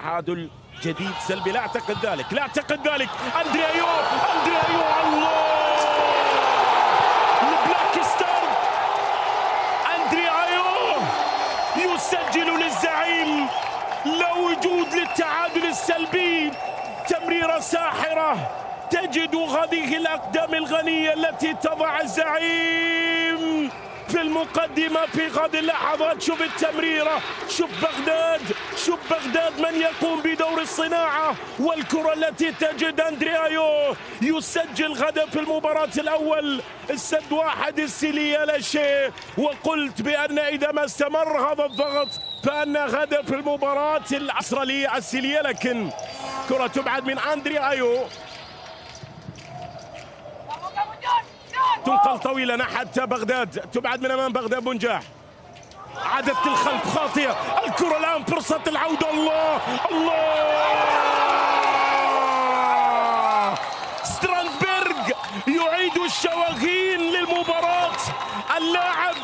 تعادل جديد سلبي، لا اعتقد ذلك، لا اعتقد ذلك. اندري ايو، اندري ايو، الله! البلاك ستار اندري ايو يسجل للزعيم. لا وجود للتعادل السلبي. تمريرة ساحرة تجد هذه الأقدام الغنية التي تضع الزعيم في المقدمة في هذه اللحظات. شوف التمريرة، شوف بغداد، شوف بغداد من يقوم بدور الصناعة، والكرة التي تجد أندري ايو يسجل هدف المباراة الأول. السد واحد، السيلية لا شيء. وقلت بأن إذا ما استمر هذا الضغط فأن هدف المباراة الأسرلية السيلية، لكن كرة تبعد من أندري ايو، تنقل طويلة حتى بغداد، تبعد من أمام بغداد بنجاح. عادت الخلف خاطئة، الكرة الآن فرصة العودة. الله الله! ستراندبرغ يعيد الشواهين للمباراة. اللاعب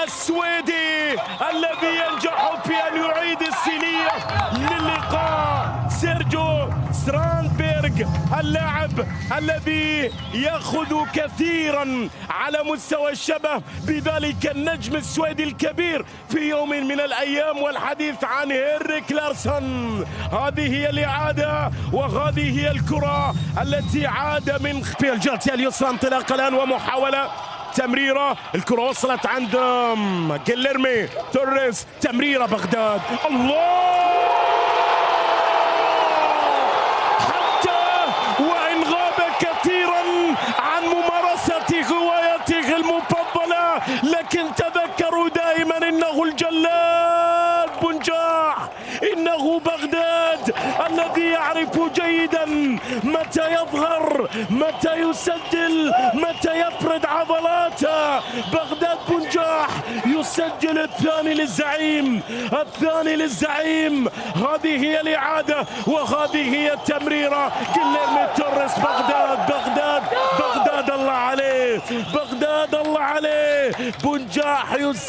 السويدي الذي ينجح في أن يعيد السيلية للقاء، سيرجيو ستراندبرغ، اللاعب الذي يأخذ كثيرا على مستوى الشبه بذلك النجم السويدي الكبير في يوم من الأيام، والحديث عن هينريك لارسن. هذه هي الإعادة وهذه هي الكرة التي عاد من في الجهة اليسرى. انطلاقة الآن ومحاولة تمريرة، الكرة وصلت عند جيليرمي توريس، تمريرة بغداد، الله! هوايته المفضلة، لكن تذكروا دائما انه الجلاد بنجاح، انه بغداد الذي يعرف جيدا متى يظهر، متى يسجل، متى يفرد عضلاته. بغداد بنجاح يسجل الثاني للزعيم، الثاني للزعيم. هذه هي الإعادة وهذه هي التمريرة. جيليرمي توريس، بغداد، بغداد، بغداد، الله عليه، بغداد الله عليه. بنجاح